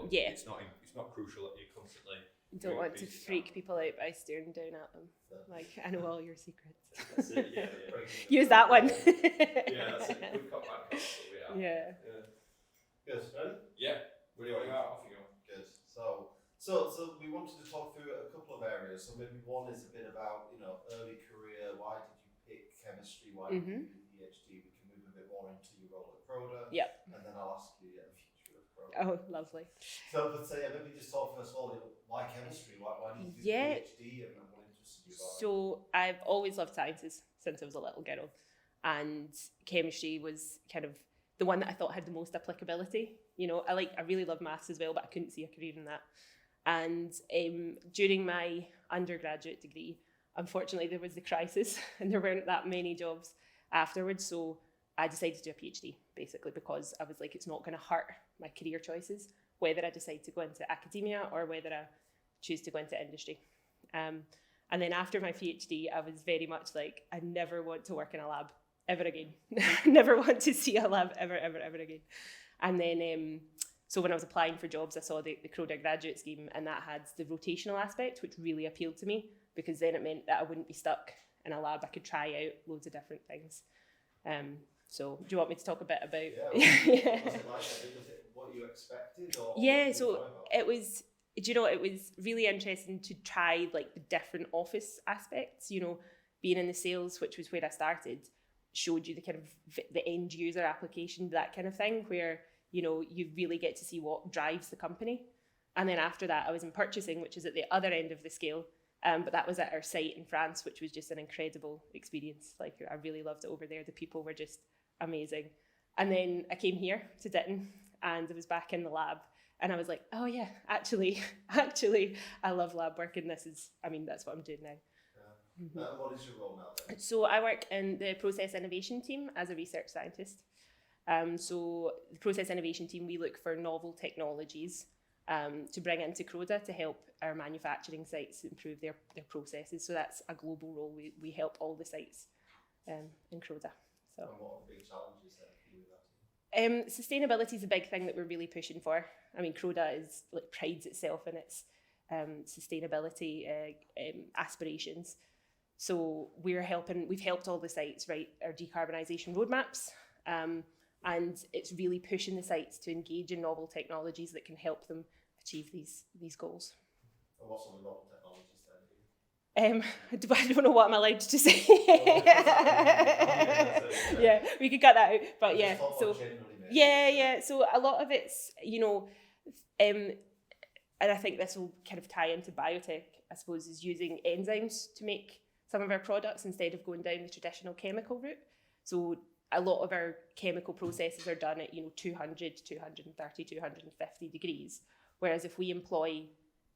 Yeah. it's not crucial that you're constantly. You don't want to freak people out by staring down at them. Like, I know all your secrets. That's it, yeah. Use that one. Yeah, that's it. We've got bad cops, but we are. Yeah. Good, ready? Yeah. Where do you want to go? Off you go. Good. So we wanted to talk through a couple of areas. So maybe one is a bit about, early career. Why did you pick chemistry? Why did you do the PhD? We can move a bit more into your role at Croda. Yep. And then I'll ask you the future of Croda. Oh, lovely. So, but maybe just talk first of all, why chemistry? Why did you do the PhD and what interested you about it? So I've always loved sciences since I was a little girl, and chemistry was kind of the one that I thought had the most applicability. I really love maths as well, but I couldn't see a career in that. And during my undergraduate degree, unfortunately, there was the crisis and there weren't that many jobs afterwards. So I decided to do a PhD, basically, because I was like, it's not going to hurt my career choices, whether I decide to go into academia or whether I choose to go into industry. And then after my PhD, I was very much like, I never want to work in a lab ever again. Never want to see a lab ever again. And then, so when I was applying for jobs, I saw the Croda graduate scheme, and that had the rotational aspect, which really appealed to me, because then it meant that I wouldn't be stuck in a lab. I could try out loads of different things. So do you want me to talk a bit about... Was it what you expected? Or yeah, so it was really interesting to try like the different office aspects. Being in the sales, which was where I started, showed you the kind of the end user application, that kind of thing, where you really get to see what drives the company. And then after that, I was in purchasing, which is at the other end of the scale. But that was at our site in France, which was just an incredible experience. Like, I really loved it over there. The people were just amazing. And then I came here to Ditton, and I was back in the lab, and I was like, oh yeah, actually, I love lab work, and that's what I'm doing now. Yeah. Mm-hmm. What is your role now then? So I work in the process innovation team as a research scientist. So the process innovation team, we look for novel technologies to bring into Croda to help our manufacturing sites improve their processes. So that's a global role. We help all the sites in Croda. So. And what are the big challenges then for you with that team? Sustainability is a big thing that we're really pushing for. Croda prides itself in its sustainability aspirations. So we've helped all the sites write our decarbonisation roadmaps. And it's really pushing the sites to engage in novel technologies that can help them achieve these goals. And what sort of novel technologies then? I don't know what I'm allowed to say. Yeah, we could cut that out. But yeah, so yeah. So a lot of it's, and I think this will kind of tie into biotech, I suppose, is using enzymes to make some of our products instead of going down the traditional chemical route. So a lot of our chemical processes are done at 200, 230, 250 degrees. Whereas if we employ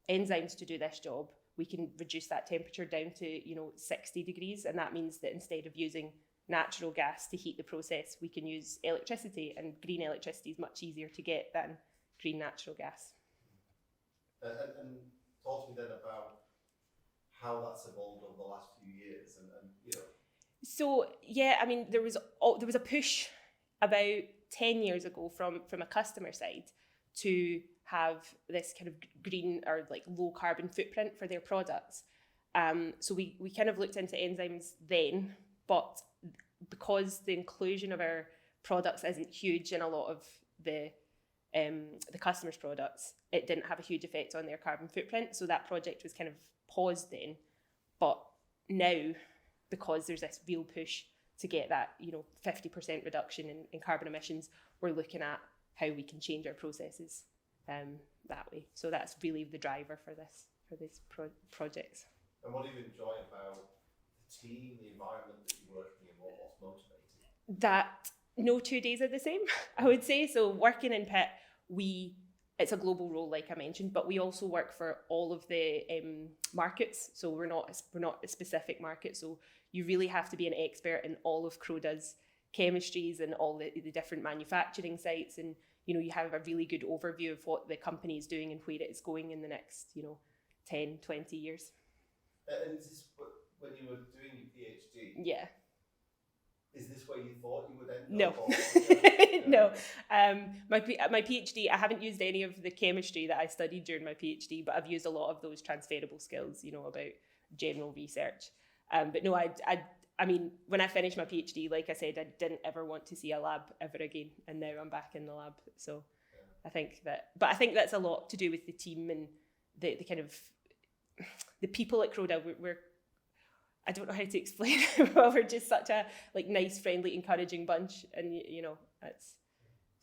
enzymes to do this job, we can reduce that temperature down to 60 degrees, and that means that instead of using natural gas to heat the process, we can use electricity, and green electricity is much easier to get than green natural gas. And talk to me then about how that's evolved over the last few years, and. So yeah, there was a push about 10 years ago from a customer side to have this kind of green or like low carbon footprint for their products. So we kind of looked into enzymes then, but because the inclusion of our products isn't huge in a lot of the customers' products, it didn't have a huge effect on their carbon footprint. So that project was kind of paused then. But now, because there's this real push to get that 50% reduction in carbon emissions, we're looking at how we can change our processes that way. So that's really the driver for these projects. And what do you enjoy about the team, the environment that you're working in? What's motivating? That no 2 days are the same, I would say. So working in Pitt, it's a global role, like I mentioned, but we also work for all of the markets. So we're not a specific market. So you really have to be an expert in all of Croda's chemistries and all the different manufacturing sites. And, you have a really good overview of what the company is doing and where it's going in the next, 10, 20 years. And is this when you were doing your PhD? Yeah. Is this where you thought you would end No. up? Or, No. My PhD, I haven't used any of the chemistry that I studied during my PhD, but I've used a lot of those transferable skills, about general research. But no, I mean, when I finished my PhD, like I said, I didn't ever want to see a lab ever again, and now I'm back in the lab. So I think that's a lot to do with the team and the kind of the people at Croda. We're I don't know how to explain it, but we're just such a nice, friendly, encouraging bunch, and it's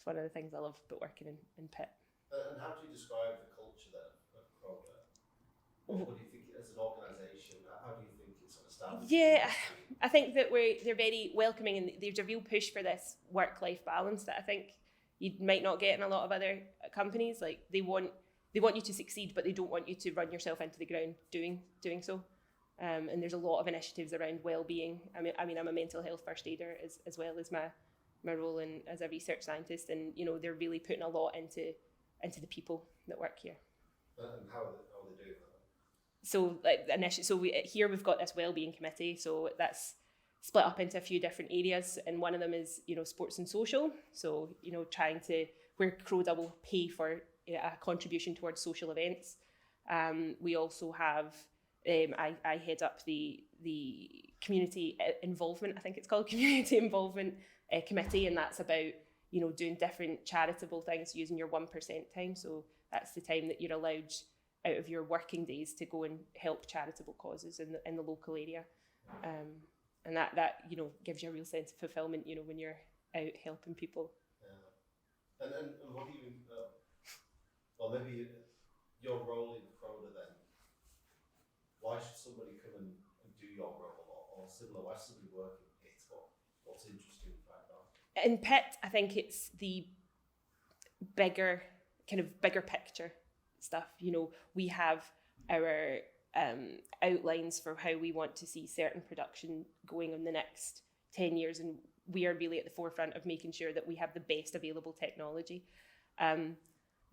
one of the things I love about working in Pitt. And how do you describe the culture then of Croda? What do you think as an organisation? How do you think it's established? Yeah, I think that they're very welcoming, and there's a real push for this work-life balance that I think you might not get in a lot of other companies. Like they want you to succeed, but they don't want you to run yourself into the ground doing so. And there's a lot of initiatives around well-being. I mean, I'm a mental health first aider as well as my role as a research scientist, and they're really putting a lot into the people that work here. And how are they doing that? So here we've got this well-being committee. So that's split up into a few different areas, and one of them is sports and social. So trying to where Croda will pay for a contribution towards social events. We also have. I head up the community involvement, I think it's called, community involvement committee, and that's about doing different charitable things using your 1% time. So that's the time that you're allowed out of your working days to go and help charitable causes in the local area, and that gives you a real sense of fulfillment when you're out helping people. Yeah. And what do you or maybe your role in Croda then? Why should somebody come and do your role or similar? Why should somebody work in Pitt? What's interesting about that? In Pitt, I think it's the bigger picture stuff. We have our outlines for how we want to see certain production going in the next 10 years, and we are really at the forefront of making sure that we have the best available technology.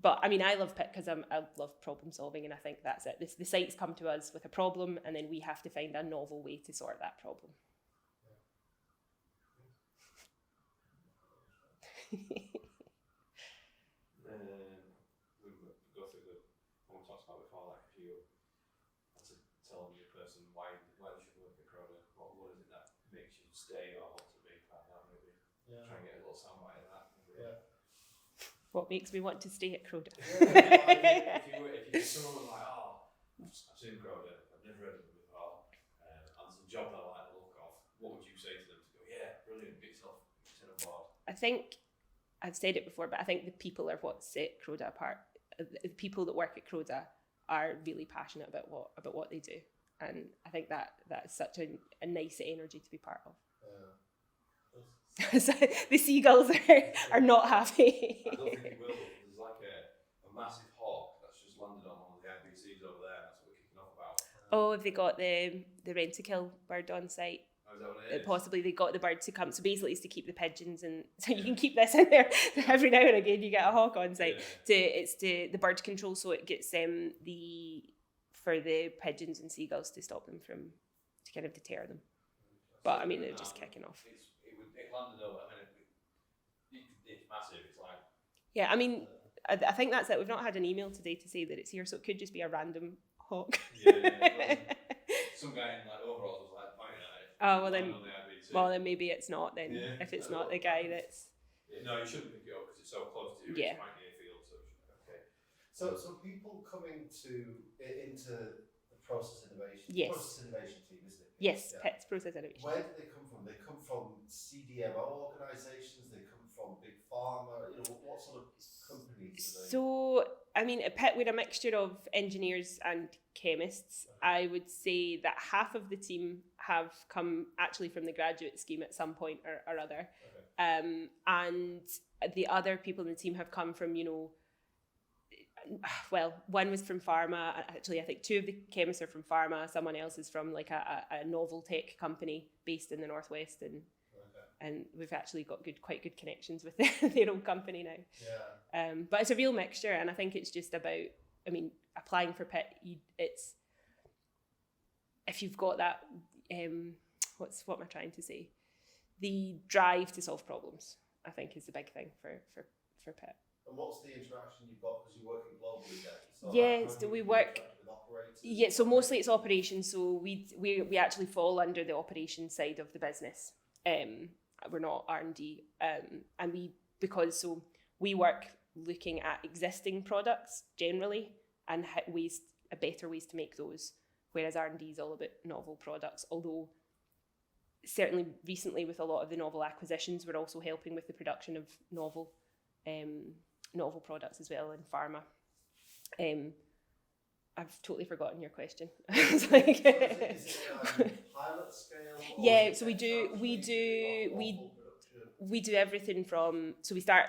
But I mean, I love Pitt because I love problem solving, and I think that's it. The sites come to us with a problem, and then we have to find a novel way to sort that problem. We'll go through the one we talked about before. Like, if you had to tell a new person why they should work at Croda, what is it that makes you stay or want to be part of that? Maybe try and get a little soundbite of that. Yeah. What makes me want to stay at Croda? If you someone like, I've seen Croda, I've never heard of them before, and there's a job that I like the look of, what would you say to them to go, yeah, brilliant, get yourself on board? I think I've said it before, but I think the people are what set Croda apart. The people that work at Croda are really passionate about what they do, and I think that's such a nice energy to be part of. So the seagulls are not happy. I don't think it will. There's like a massive hawk that's just landed on one of the IBCs over there. That's what we're kicking off about. Oh, have they got the Rentokil bird on site? Oh, is that what it is? Possibly they got the bird to come. So basically, it's to keep the pigeons, and so you can keep this in there. Every now and again, you get a hawk on site. Yeah. It's the bird control, so it gets for the pigeons and seagulls to stop them to kind of deter them. But I mean, they're just kicking off. It landed over. I mean, it's massive. It's like. Yeah, I mean, I think that's it. We've not had an email today to say that it's here, so it could just be a random hawk. Yeah. Some guy in overalls was like pointing at it. Oh, well then maybe it's not then. Yeah. If it's not the guy that's. No, you shouldn't pick it up because it's so close to you. Yeah. It's right near field, so okay. So people coming into the process innovation. Yes. Process innovation team, isn't it? Yes, Yeah. Pitt's process innovation. Where do they come from? They come from CDMO organisations. They come from big pharma. What sort of companies are they? So, I mean, at Pitt, we're a mixture of engineers and chemists. I would say that half of the team have come actually from the graduate scheme at some point or other. Okay. And the other people in the team have come from, well, one was from pharma. Actually, I think two of the chemists are from pharma. Someone else is from like a novel tech company based in the Northwest. And we've actually got quite good connections with their own company now. Yeah. But it's a real mixture, and I think it's just about, I mean, applying for Pitt, it's, if you've got that, what am I trying to say? the drive to solve problems, I think, is the big thing for PIT. And what's the interaction you've got, because you're working globally then? So Yes, how so do we you work. interact with operators? Yeah, so mostly it's operations. So we actually fall under the operations side of the business. We're not R&D, and we work looking at existing products generally and better ways to make those. Whereas R&D is all about novel products. Although certainly recently with a lot of the novel acquisitions, we're also helping with the production of novel products as well in pharma. I've totally forgotten your question. Is it pilot scale? Or Yeah, is it so we do production? everything from, so we start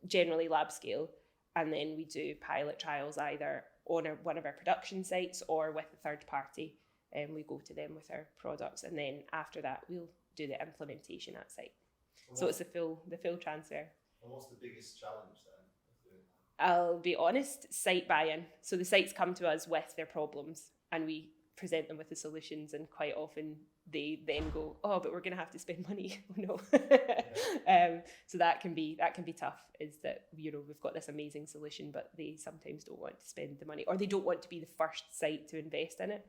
generally lab scale, and then we do pilot trials either on one of our production sites or with a third party, and we go to them with our products, and then after that we'll do the implementation at site. So it's the full transfer. And what's the biggest challenge then? I'll be honest, site buy-in. So the sites come to us with their problems and we present them with the solutions, and quite often they then go, oh, but we're going to have to spend money. Oh no. So that can be tough, is that, you know, we've got this amazing solution, but they sometimes don't want to spend the money, or they don't want to be the first site to invest in it.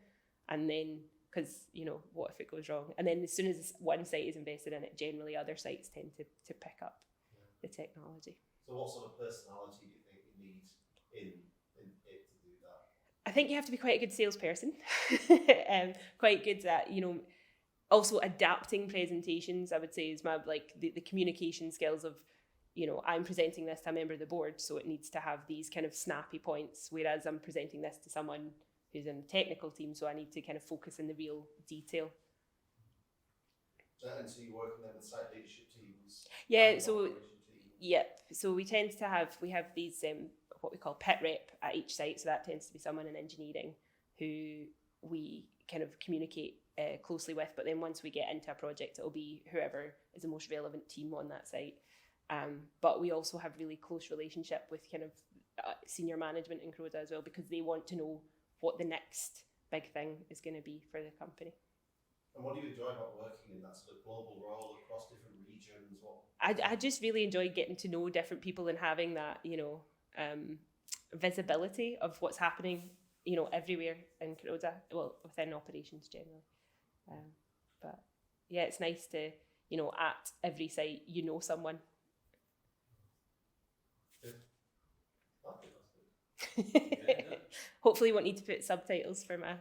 And then, because, you know, what if it goes wrong? And then as soon as one site is invested in it, generally other sites tend to pick up the technology. So what sort of personality do you think you need in it to do that? I think you have to be quite a good salesperson, quite good at, you know, also adapting presentations. I would say is my, like, the communication skills of, you know, I'm presenting this to a member of the board, so it needs to have these kind of snappy points, whereas I'm presenting this to someone who's in the technical team, so I need to kind of focus in the real detail. And so you're working then with site leadership teams? Yeah, so yep. So we tend to have these what we call pit rep at each site. So that tends to be someone in engineering who we kind of communicate closely with. But then once we get into a project, it'll be whoever is the most relevant team on that site. But we also have really close relationship with kind of senior management in Croda as well, because they want to know what the next big thing is going to be for the company. And what do you enjoy about working in that sort of global role across different regions? I just really enjoy getting to know different people and having that, you know, visibility of what's happening, you know, everywhere in Croda, well, within operations generally. But yeah, it's nice to, you know, at every site, you know someone. Yeah. Hopefully you won't need to put subtitles for my...